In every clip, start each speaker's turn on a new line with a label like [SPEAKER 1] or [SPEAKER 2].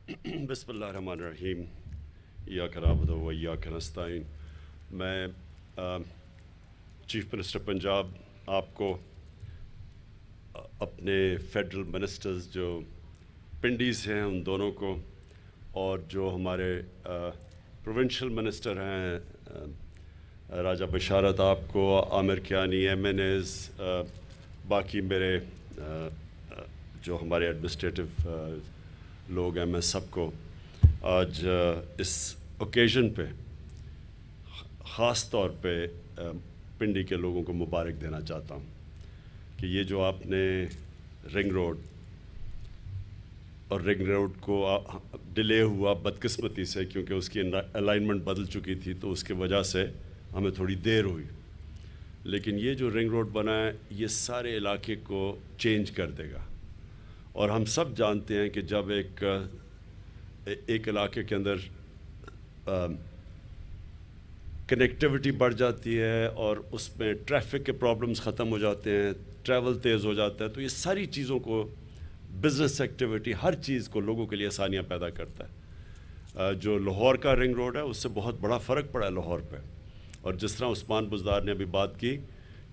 [SPEAKER 1] بسم اللہ الرحمن الرحیم ایاک نعبد و ایاک نستعین. میں چیف منسٹر پنجاب آپ کو اپنے فیڈرل منسٹرز جو پنڈیز ہیں ان دونوں کو، اور جو ہمارے پروونشل منسٹر ہیں راجہ بشارت آپ کو، عامر کیانی، ایم این ایز، باقی میرے جو ہمارے ایڈمنسٹریٹو لوگ ہیں، میں سب کو آج اس اوکیزن پہ خاص طور پہ پنڈی کے لوگوں کو مبارک دینا چاہتا ہوں کہ یہ جو آپ نے رنگ روڈ اور رنگ روڈ کو ڈیلے ہوا بدقسمتی سے، کیونکہ اس کی الائنمنٹ بدل چکی تھی تو اس کی وجہ سے ہمیں تھوڑی دیر ہوئی، لیکن یہ جو رنگ روڈ بنا ہے یہ سارے علاقے کو چینج کر دے گا. اور ہم سب جانتے ہیں کہ جب ایک علاقے کے اندر کنیکٹیوٹی بڑھ جاتی ہے اور اس میں ٹریفک کے پرابلمز ختم ہو جاتے ہیں، ٹریول تیز ہو جاتا ہے، تو یہ ساری چیزوں کو، بزنس ایکٹیویٹی، ہر چیز کو لوگوں کے لیے آسانیاں پیدا کرتا ہے. جو لاہور کا رنگ روڈ ہے اس سے بہت بڑا فرق پڑا ہے لاہور پہ. اور جس طرح عثمان بزدار نے ابھی بات کی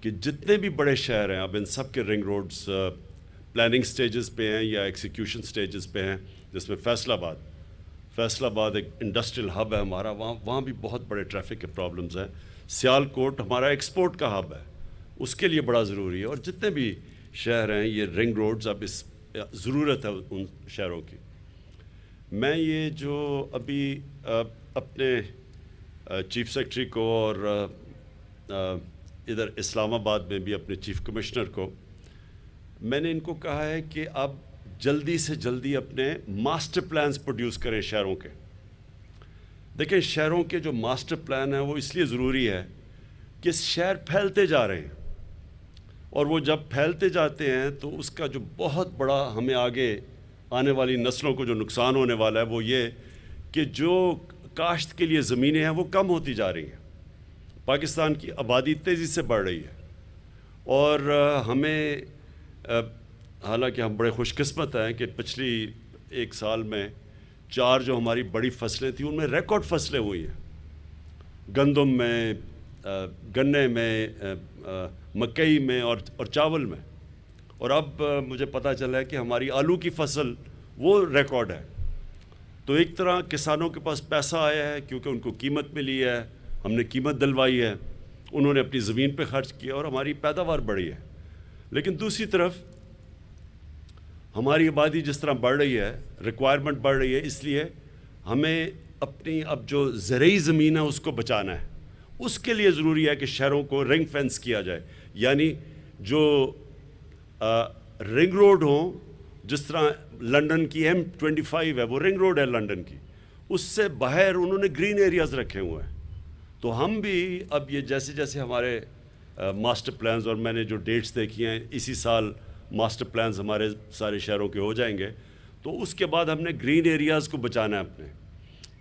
[SPEAKER 1] کہ جتنے بھی بڑے شہر ہیں اب ان سب کے رنگ روڈز پلاننگ سٹیجز پہ ہیں یا ایکسیکیوشن سٹیجز پہ ہیں، جس میں فیصل آباد ایک انڈسٹریل ہب ہے ہمارا، وہاں بھی بہت بڑے ٹریفک کے پرابلمز ہیں. سیالکوٹ ہمارا ایکسپورٹ کا ہب ہے، اس کے لیے بڑا ضروری ہے. اور جتنے بھی شہر ہیں یہ رنگ روڈز اب اس ضرورت ہے ان شہروں کی. میں یہ جو ابھی اپنے چیف سیکرٹری کو اور ادھر اسلام آباد میں بھی اپنے چیف کمشنر کو میں نے ان کو کہا ہے کہ اب جلدی سے جلدی اپنے ماسٹر پلانز پروڈیوس کریں شہروں کے. دیکھیں شہروں کے جو ماسٹر پلان ہیں وہ اس لیے ضروری ہے کہ شہر پھیلتے جا رہے ہیں، اور وہ جب پھیلتے جاتے ہیں تو اس کا جو بہت بڑا ہمیں آگے آنے والی نسلوں کو جو نقصان ہونے والا ہے وہ یہ کہ جو کاشت کے لیے زمینیں ہیں وہ کم ہوتی جا رہی ہیں. پاکستان کی آبادی تیزی سے بڑھ رہی ہے، اور ہمیں حالانکہ ہم بڑے خوش قسمت ہیں کہ پچھلی ایک سال میں 4 جو ہماری بڑی فصلیں تھیں ان میں ریکارڈ فصلیں ہوئی ہیں، گندم میں، گنے میں، مکئی میں اور چاول میں. اور اب مجھے پتہ چلا ہے کہ ہماری آلو کی فصل وہ ریکارڈ ہے. تو ایک طرح کسانوں کے پاس پیسہ آیا ہے کیونکہ ان کو قیمت ملی ہے، ہم نے قیمت دلوائی ہے، انہوں نے اپنی زمین پہ خرچ کیا اور ہماری پیداوار بڑھی ہے. لیکن دوسری طرف ہماری آبادی جس طرح بڑھ رہی ہے، ریکوائرمنٹ بڑھ رہی ہے، اس لیے ہمیں اپنی اب جو زرعی زمین ہے اس کو بچانا ہے. اس کے لیے ضروری ہے کہ شہروں کو رنگ فینس کیا جائے، یعنی جو رنگ روڈ ہوں، جس طرح لنڈن کی M25 ہے وہ رنگ روڈ ہے لنڈن کی، اس سے باہر انہوں نے گرین ایریاز رکھے ہوئے ہیں. تو ہم بھی اب یہ جیسے جیسے ہمارے ماسٹر پلانز، اور میں نے جو ڈیٹس دیکھی ہیں اسی سال ماسٹر پلانز ہمارے سارے شہروں کے ہو جائیں گے، تو اس کے بعد ہم نے گرین ایریاز کو بچانا ہے اپنے.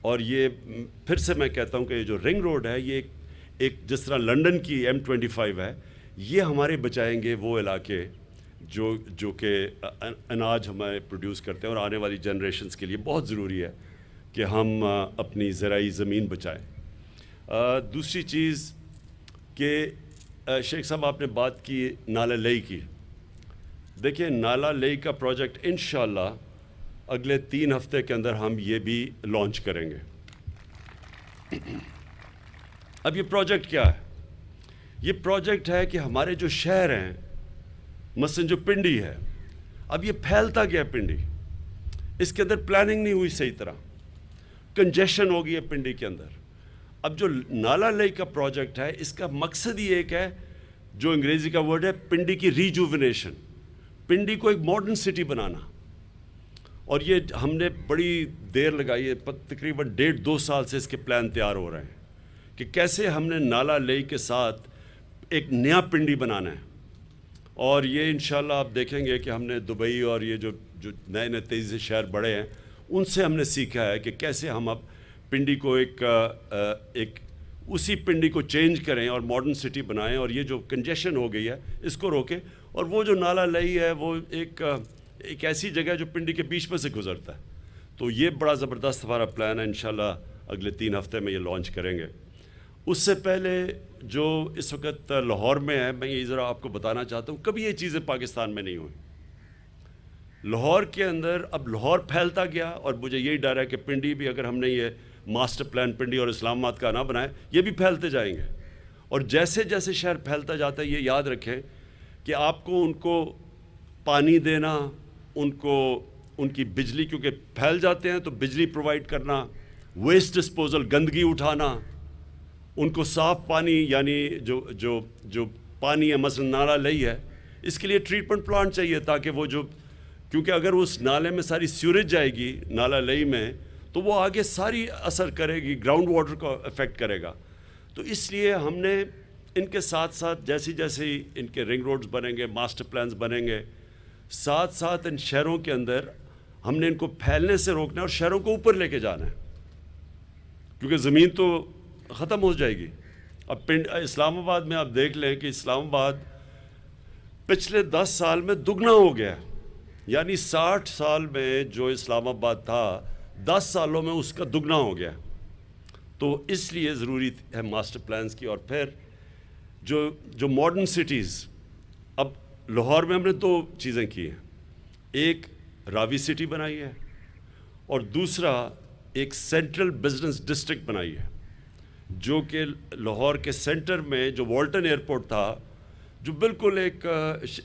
[SPEAKER 1] اور یہ پھر سے میں کہتا ہوں کہ یہ جو رنگ روڈ ہے یہ ایک جس طرح لنڈن کی M25 ہے، یہ ہمارے بچائیں گے وہ علاقے جو کہ اناج ہمارے پروڈیوس کرتے ہیں، اور آنے والی جنریشنز کے لیے بہت ضروری ہے کہ ہم اپنی زرعی زمین بچائیں. دوسری چیز کہ شیخ صاحب آپ نے بات کی نالہ لئی کی. دیکھیں نالہ لئی کا پروجیکٹ انشاءاللہ اگلے 3 ہفتے کے اندر ہم یہ بھی لانچ کریں گے. اب یہ پروجیکٹ کیا ہے؟ یہ پروجیکٹ ہے کہ ہمارے جو شہر ہیں، مثلا جو پنڈی ہے، اب یہ پھیلتا گیا پنڈی، اس کے اندر پلاننگ نہیں ہوئی صحیح طرح، کنجیشن ہو گئی ہے پنڈی کے اندر. اب جو نالہ لئی کا پروجیکٹ ہے اس کا مقصد ہی ایک ہے، جو انگریزی کا ورڈ ہے پنڈی کی ریجوونیشن، پنڈی کو ایک ماڈرن سٹی بنانا. اور یہ ہم نے بڑی دیر لگائی ہے، تقریباً 1.5-2 سال سے اس کے پلان تیار ہو رہے ہیں کہ کیسے ہم نے نالہ لئی کے ساتھ ایک نیا پنڈی بنانا ہے. اور یہ انشاءاللہ آپ دیکھیں گے کہ ہم نے دبئی اور یہ جو نئے تیزی سے شہر بڑے ہیں ان سے ہم نے سیکھا ہے کہ کیسے ہم اب پنڈی کو ایک اسی پنڈی کو چینج کریں اور ماڈرن سٹی بنائیں، اور یہ جو کنجیشن ہو گئی ہے اس کو روکیں. اور وہ جو نالہ لئی ہے وہ ایک ایسی جگہ ہے جو پنڈی کے بیچ میں سے گزرتا ہے. تو یہ بڑا زبردست ہمارا پلان ہے، انشاءاللہ اگلے 3 ہفتے میں یہ لانچ کریں گے۔ اس سے پہلے جو اس وقت لاہور میں ہے، میں یہ ذرا آپ کو بتانا چاہتا ہوں، کبھی یہ چیزیں پاکستان میں نہیں ہوئی۔ لاہور کے اندر اب لاہور پھیلتا گیا، اور مجھے یہی ڈر ہے کہ پنڈی بھی اگر ہم نے یہ ماسٹر پلان پنڈی اور اسلام آباد کا نہ بنائے، یہ بھی پھیلتے جائیں گے۔ اور جیسے جیسے شہر پھیلتا جاتا ہے، یہ یاد رکھیں کہ آپ کو ان کو پانی دینا، ان کی بجلی، کیونکہ پھیل جاتے ہیں تو بجلی پرووائڈ کرنا، ویسٹ ڈسپوزل، گندگی اٹھانا، ان کو صاف پانی، یعنی جو پانی ہے، مثلا نالہ لئی ہے، اس کے لیے ٹریٹمنٹ پلانٹ چاہیے، تاکہ وہ کیونکہ اگر اس نالے میں ساری سیوریج جائے گی نالہ لئی میں، تو وہ آگے ساری اثر کرے گی، گراؤنڈ واٹر کو افیکٹ کرے گا۔ تو اس لیے ہم نے ان کے ساتھ ساتھ جیسے ان کے رنگ روڈز بنیں گے، ماسٹر پلانز بنیں گے، ساتھ ساتھ ان شہروں کے اندر ہم نے ان کو پھیلنے سے روکنا ہے اور شہروں کو اوپر لے کے جانا ہے، کیونکہ زمین تو ختم ہو جائے گی۔ اب اسلام آباد میں آپ دیکھ لیں کہ اسلام آباد پچھلے 10 سال میں دگنا ہو گیا، یعنی 60 سال میں جو اسلام آباد تھا، 10 سالوں میں اس کا دگنا ہو گیا۔ تو اس لیے ضروری ہے ماسٹر پلانز کی۔ اور پھر جو ماڈرن سٹیز، اب لاہور میں ہم نے 2 چیزیں کی ہیں، ایک راوی سٹی بنائی ہے، اور دوسرا ایک سینٹرل بزنس ڈسٹرکٹ بنائی ہے، جو کہ لاہور کے سینٹر میں جو والٹن ایئرپورٹ تھا، جو بالکل ایک اس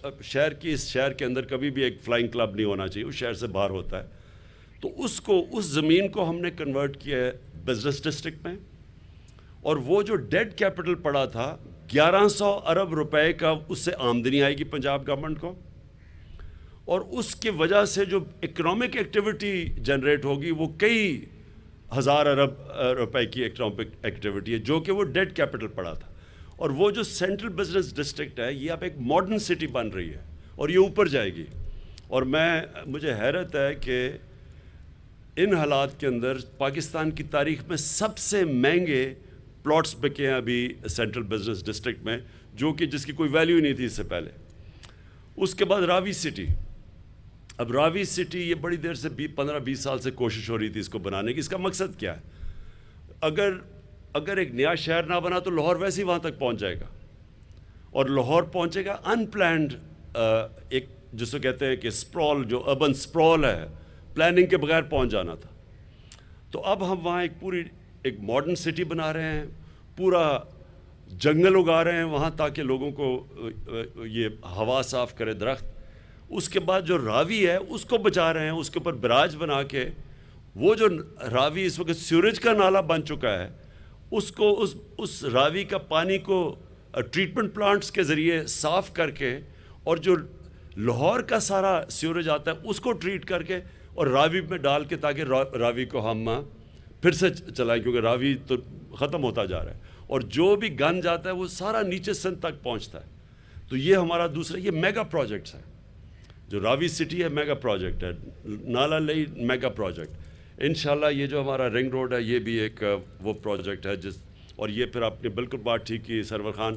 [SPEAKER 1] شہر کے اندر کبھی بھی ایک فلائنگ کلب نہیں ہونا چاہیے، اس شہر سے باہر ہوتا ہے، تو اس زمین کو ہم نے کنورٹ کیا ہے بزنس ڈسٹرکٹ میں۔ اور وہ جو ڈیڈ کیپٹل پڑا تھا، 1100 ارب روپے کا اس سے آمدنی آئے گی پنجاب گورنمنٹ کو، اور اس کی وجہ سے جو اکنامک ایکٹیویٹی جنریٹ ہوگی وہ کئی ہزار ارب روپے کی اکنامک ایکٹیویٹی ہے، جو کہ وہ ڈیڈ کیپٹل پڑا تھا۔ اور وہ جو سینٹرل بزنس ڈسٹرکٹ ہے، یہ اب ایک ماڈرن سٹی بن رہی ہے، اور یہ اوپر جائے گی۔ اور مجھے حیرت ہے کہ ان حالات کے اندر پاکستان کی تاریخ میں سب سے مہنگے پلاٹس بکے ہیں ابھی سینٹرل بزنس ڈسٹرکٹ میں، جس کی کوئی ویلیو ہی نہیں تھی اس سے پہلے۔ اس کے بعد راوی سٹی، اب راوی سٹی یہ بڑی دیر سے 15-20 سال سے کوشش ہو رہی تھی اس کو بنانے کی۔ اس کا مقصد کیا ہے؟ اگر ایک نیا شہر نہ بنا تو لاہور ویسے ہی وہاں تک پہنچ جائے گا، اور لاہور پہنچے گا ان پلانڈ، ایک جس کو کہتے ہیں کہ سپرول، جو اربن سپرول ہے، پلاننگ کے بغیر پہنچ جانا تھا۔ تو اب ہم وہاں ایک ماڈرن سٹی بنا رہے ہیں، پورا جنگل اگا رہے ہیں وہاں، تاکہ لوگوں کو یہ ہوا صاف کرے، درخت۔ اس کے بعد جو راوی ہے اس کو بچا رہے ہیں، اس کے اوپر براج بنا کے، وہ جو راوی اس وقت سیوریج کا نالہ بن چکا ہے، اس راوی کا پانی کو ٹریٹمنٹ پلانٹس کے ذریعے صاف کر کے، اور جو لاہور کا سارا سیوریج آتا ہے اس کو ٹریٹ کر کے اور راوی میں ڈال کے، تاکہ راوی کو ہم پھر سے چلائیں، کیونکہ راوی تو ختم ہوتا جا رہا ہے، اور جو بھی گند جاتا ہے وہ سارا نیچے سندھ تک پہنچتا ہے۔ تو یہ ہمارا دوسرا، یہ میگا پروجیکٹس ہے، جو راوی سٹی ہے میگا پروجیکٹ ہے، نالا لئی میگا پروجیکٹ۔ انشاءاللہ یہ جو ہمارا رنگ روڈ ہے، یہ بھی ایک وہ پروجیکٹ ہے اور یہ پھر آپ نے بالکل بات ٹھیک کی سرور خان،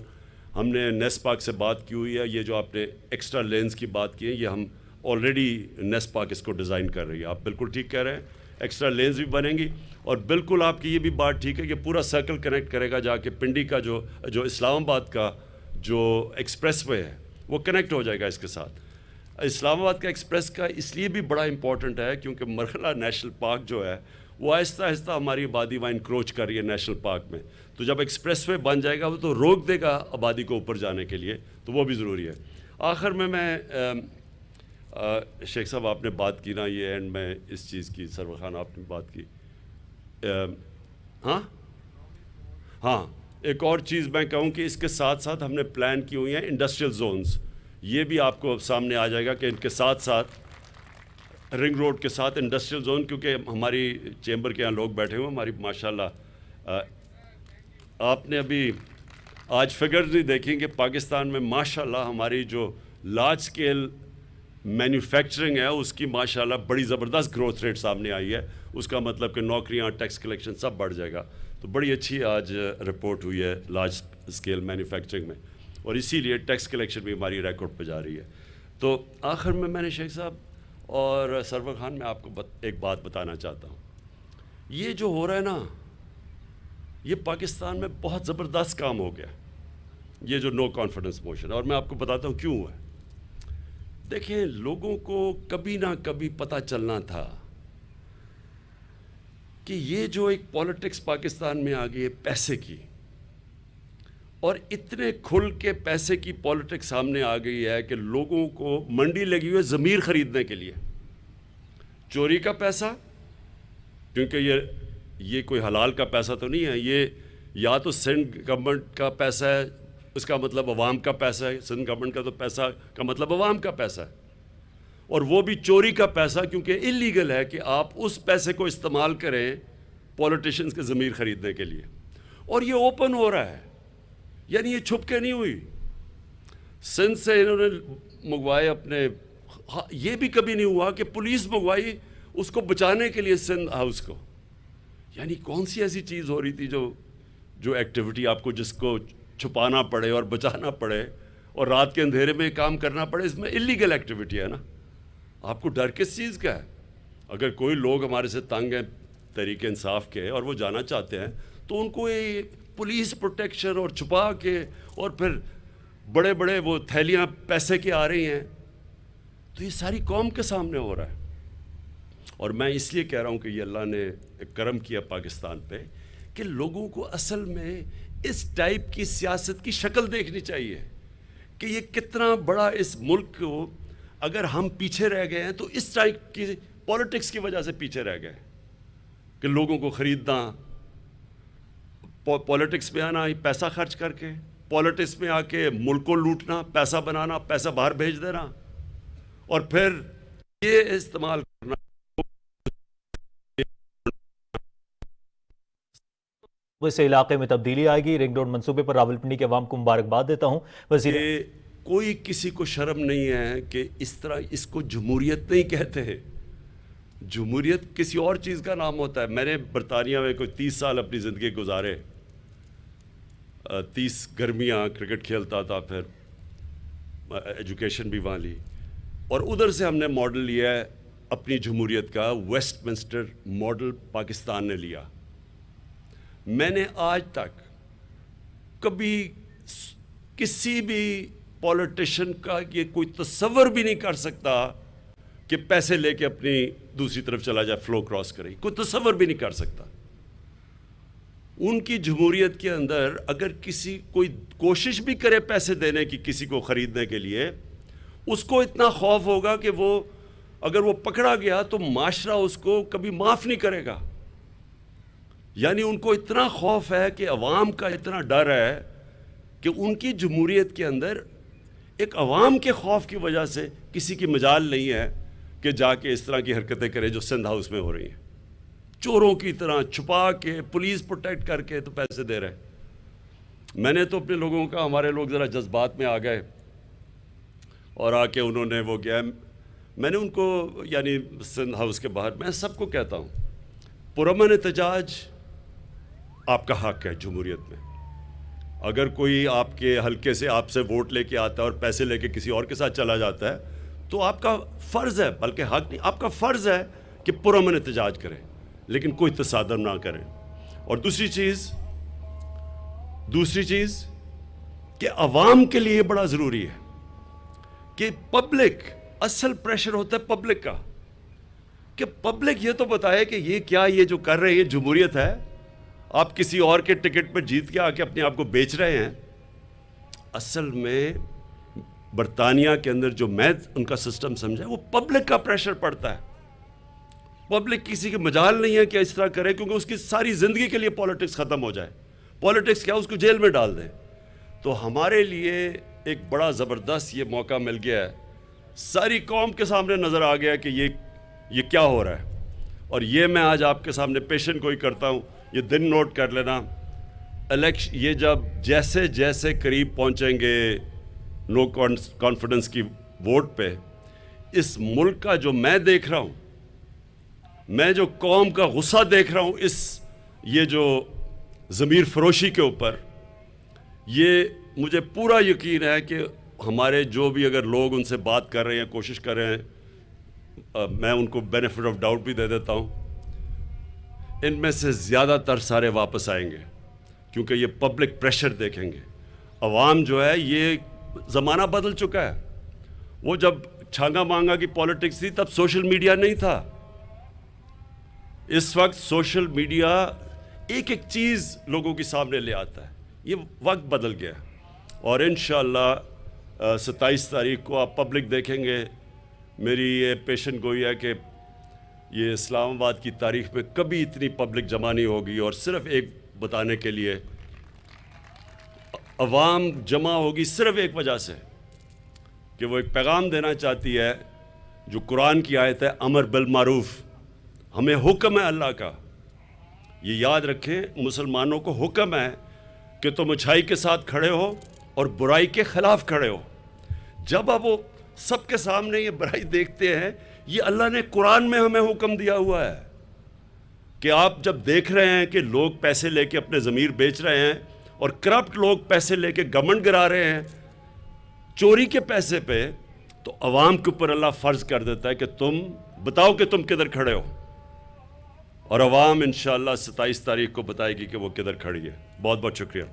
[SPEAKER 1] ہم نے نیس پاک سے بات کی ہوئی ہے، یہ جو آپ نے ایکسٹرا لینز کی بات کی ہے، یہ ہم آلریڈی نیس پاک اس کو ڈیزائن کر رہی ہے۔ آپ بالکل ٹھیک کہہ رہے ہیں، ایکسٹرا لینز بھی بنیں گی، اور بالکل آپ کی یہ بھی بات ٹھیک ہے، یہ پورا سرکل کنیکٹ کرے گا، جا کے پنڈی کا جو اسلام آباد کا جو ایکسپریس وے ہے وہ کنیکٹ ہو جائے گا اس کے ساتھ۔ اسلام آباد کا ایکسپریس کا اس لیے بھی بڑا امپورٹنٹ ہے کیونکہ مرحلہ نیشنل پارک جو ہے وہ آہستہ آہستہ ہماری آبادی وہاں انکروچ کر رہی ہے نیشنل پارک میں، تو جب ایکسپریس وے بن جائے گا وہ تو روک دے گا آبادی کو اوپر جانے کے لیے، تو وہ بھی ضروری ہے۔ آخر میں شیخ صاحب آپ نے بات کی نا، یہ اینڈ میں اس چیز کی، سرور خان آپ نے بات کی، ہاں ایک اور چیز میں کہوں کہ اس کے ساتھ ساتھ ہم نے پلان کی ہوئی ہیں انڈسٹریل زونز، یہ بھی آپ کو سامنے آ جائے گا کہ ان کے ساتھ ساتھ رنگ روڈ کے ساتھ انڈسٹریل زون، کیونکہ ہماری چیمبر کے یہاں لوگ بیٹھے ہوئے ہیں، ہماری ماشاءاللہ آپ نے ابھی آج فگرز نہیں دیکھیں کہ پاکستان میں ماشاءاللہ ہماری جو لارج سکیل مینوفیکچرنگ ہے اس کی ماشاءاللہ بڑی زبردست گروتھ ریٹ سامنے آئی ہے، اس کا مطلب کہ نوکریاں، ٹیکس کلیکشن سب بڑھ جائے گا، تو بڑی اچھی آج رپورٹ ہوئی ہے لارج سکیل مینوفیکچرنگ میں، اور اسی لیے ٹیکس کلیکشن بھی ہماری ریکارڈ پہ جا رہی ہے۔ تو آخر میں نے شیخ صاحب اور سرور خان میں آپ کو ایک بات بتانا چاہتا ہوں، یہ جو ہو رہا ہے نا، یہ پاکستان میں بہت زبردست کام ہو گیا، یہ جو نو کانفیڈنس موشن، اور میں آپ کو بتاتا ہوں کیوں ہوا ہے۔ دیکھیں، لوگوں کو کبھی نہ کبھی پتہ چلنا تھا کہ یہ جو ایک پالیٹکس پاکستان میں آ گئی ہے پیسے کی، اور اتنے کھل کے پیسے کی پالیٹکس سامنے آ گئی ہے کہ لوگوں کو منڈی لگی ہوئی ہے ضمیر خریدنے کے لیے، چوری کا پیسہ، کیونکہ یہ کوئی حلال کا پیسہ تو نہیں ہے، یہ یا تو سندھ گورنمنٹ کا پیسہ ہے، اس کا مطلب عوام کا پیسہ ہے، سندھ گورنمنٹ کا تو پیسہ کا مطلب عوام کا پیسہ ہے، اور وہ بھی چوری کا پیسہ، کیونکہ اللیگل ہے کہ آپ اس پیسے کو استعمال کریں پولیٹیشنز کے ضمیر خریدنے کے لیے، اور یہ اوپن ہو رہا ہے، یعنی یہ چھپ کے نہیں ہوئی۔ سندھ سے انہوں نے منگوائے اپنے، یہ بھی کبھی نہیں ہوا کہ پولیس منگوائی اس کو بچانے کے لیے سندھ ہاؤس کو، یعنی کون سی ایسی چیز ہو رہی تھی جو ایکٹیویٹی آپ کو جس کو چھپانا پڑے اور بچانا پڑے اور رات کے اندھیرے میں کام کرنا پڑے، اس میں اللیگل ایکٹیویٹی ہے نا۔ آپ کو ڈر کس چیز کا ہے؟ اگر کوئی لوگ ہمارے سے تنگ ہیں تحریک انصاف کے اور وہ جانا چاہتے ہیں تو ان کو یہ پولیس پروٹیکشن اور چھپا کے، اور پھر بڑے بڑے وہ تھیلیاں پیسے کے آ رہی ہیں، تو یہ ساری قوم کے سامنے ہو رہا ہے۔ اور میں اس لیے کہہ رہا ہوں کہ یہ اللہ نے ایک کرم کیا پاکستان پہ کہ لوگوں کو اصل میں اس ٹائپ کی سیاست کی شکل دیکھنی چاہیے کہ یہ کتنا بڑا اس ملک کو، اگر ہم پیچھے رہ گئے ہیں تو اس ٹائپ کی پولیٹکس کی وجہ سے پیچھے رہ گئے کہ لوگوں کو خریدنا، پولیٹکس میں آنا پیسہ خرچ کر کے، پولیٹکس میں آ کے ملک کو لوٹنا، پیسہ بنانا، پیسہ باہر بھیج دینا، اور پھر یہ استعمال کرنا۔
[SPEAKER 2] اس علاقے میں تبدیلی آئے گی، رنگ روڈ منصوبے پر راولپنڈی کے عوام کو مبارکباد دیتا ہوں۔ وزیر
[SPEAKER 1] کوئی کسی کو شرم نہیں ہے کہ اس طرح اس کو جمہوریت نہیں کہتے ہیں، جمہوریت کسی اور چیز کا نام ہوتا ہے۔ میں نے برطانیہ میں کوئی 30 سال اپنی زندگی گزارے، 30 گرمیاں کرکٹ کھیلتا تھا، پھر ایجوکیشن بھی وہاں لی، اور ادھر سے ہم نے ماڈل لیا ہے اپنی جمہوریت کا، ویسٹ منسٹر ماڈل پاکستان نے لیا۔ میں نے آج تک کبھی کسی بھی پولیٹیشین کا یہ کوئی تصور بھی نہیں کر سکتا کہ پیسے لے کے اپنی دوسری طرف چلا جائے، فلو کراس کرے، کوئی تصور بھی نہیں کر سکتا۔ ان کی جمہوریت کے اندر اگر کوئی کوشش بھی کرے پیسے دینے کی کسی کو خریدنے کے لیے، اس کو اتنا خوف ہوگا کہ اگر وہ پکڑا گیا تو معاشرہ اس کو کبھی معاف نہیں کرے گا۔ یعنی ان کو اتنا خوف ہے کہ عوام کا اتنا ڈر ہے کہ ان کی جمہوریت کے اندر ایک عوام کے خوف کی وجہ سے کسی کی مجال نہیں ہے کہ جا کے اس طرح کی حرکتیں کرے جو سندھ ہاؤس میں ہو رہی ہیں، چوروں کی طرح چھپا کے، پولیس پروٹیکٹ کر کے تو پیسے دے رہے۔ میں نے تو اپنے لوگوں کا، ہمارے لوگ ذرا جذبات میں آ گئے اور آ کے انہوں نے وہ کیا، میں نے ان کو، یعنی سندھ ہاؤس کے باہر، میں سب کو کہتا ہوں پرامن احتجاج آپ کا حق ہے جمہوریت میں۔ اگر کوئی آپ کے حلقے سے آپ سے ووٹ لے کے آتا ہے اور پیسے لے کے کسی اور کے ساتھ چلا جاتا ہے تو آپ کا فرض ہے، بلکہ حق نہیں، آپ کا فرض ہے کہ پرامن احتجاج کریں، لیکن کوئی تصادم نہ کریں۔ اور دوسری چیز کہ عوام کے لیے بڑا ضروری ہے کہ پبلک، اصل پریشر ہوتا ہے پبلک کا، کہ پبلک یہ تو بتائے کہ یہ جو کر رہے ہیں یہ جمہوریت ہے، آپ کسی اور کے ٹکٹ پر جیت کے آ کے اپنے آپ کو بیچ رہے ہیں۔ اصل میں برطانیہ کے اندر جو میں ان کا سسٹم سمجھا ہے، وہ پبلک کا پریشر پڑتا ہے، پبلک کسی کی مجال نہیں ہے کہ اس طرح کرے، کیونکہ اس کی ساری زندگی کے لیے پولیٹکس ختم ہو جائے، پولیٹکس کیا، اس کو جیل میں ڈال دیں۔ تو ہمارے لیے ایک بڑا زبردست یہ موقع مل گیا ہے، ساری قوم کے سامنے نظر آ گیا کہ یہ کیا ہو رہا ہے، اور یہ میں آج آپ کے سامنے پیشن گوئی کرتا ہوں۔ یہ دن نوٹ کر لینا، یہ جب جیسے قریب پہنچیں گے نو کانفیڈنس کی ووٹ پہ، اس ملک کا جو میں دیکھ رہا ہوں، میں جو قوم کا غصہ دیکھ رہا ہوں، یہ جو ضمیر فروشی کے اوپر، یہ مجھے پورا یقین ہے کہ ہمارے جو بھی اگر لوگ ان سے بات کر رہے ہیں، کوشش کر رہے ہیں میں ان کو بینیفٹ آف ڈاؤٹ بھی دے دیتا ہوں، ان میں سے زیادہ تر سارے واپس آئیں گے، کیونکہ یہ پبلک پریشر دیکھیں گے۔ عوام جو ہے، یہ زمانہ بدل چکا ہے۔ وہ جب چھانگا مانگا کی پالیٹکس تھی تب سوشل میڈیا نہیں تھا۔ اس وقت سوشل میڈیا ایک ایک چیز لوگوں کے سامنے لے آتا ہے۔ یہ وقت بدل گیا، اور انشاءاللہ 27 تاریخ کو آپ پبلک دیکھیں گے۔ میری یہ پیشن گوئی ہے کہ یہ اسلام آباد کی تاریخ میں کبھی اتنی پبلک جمع نہیں ہوگی، اور صرف ایک بتانے کے لیے، عوام جمع ہوگی صرف ایک وجہ سے کہ وہ ایک پیغام دینا چاہتی ہے جو قرآن کی آیت ہے، امر بالمعروف، ہمیں حکم ہے اللہ کا۔ یہ یاد رکھیں، مسلمانوں کو حکم ہے کہ تم اچھائی کے ساتھ کھڑے ہو اور برائی کے خلاف کھڑے ہو۔ جب اب وہ سب کے سامنے یہ برائی دیکھتے ہیں، یہ اللہ نے قرآن میں ہمیں حکم دیا ہوا ہے کہ آپ جب دیکھ رہے ہیں کہ لوگ پیسے لے کے اپنے ضمیر بیچ رہے ہیں، اور کرپٹ لوگ پیسے لے کے گورنمنٹ گرا رہے ہیں چوری کے پیسے پہ، تو عوام کے اوپر اللہ فرض کر دیتا ہے کہ تم بتاؤ کہ تم کدھر کھڑے ہو، اور عوام انشاءاللہ 27 تاریخ کو بتائے گی کہ وہ کدھر کھڑی ہے۔ بہت بہت شکریہ۔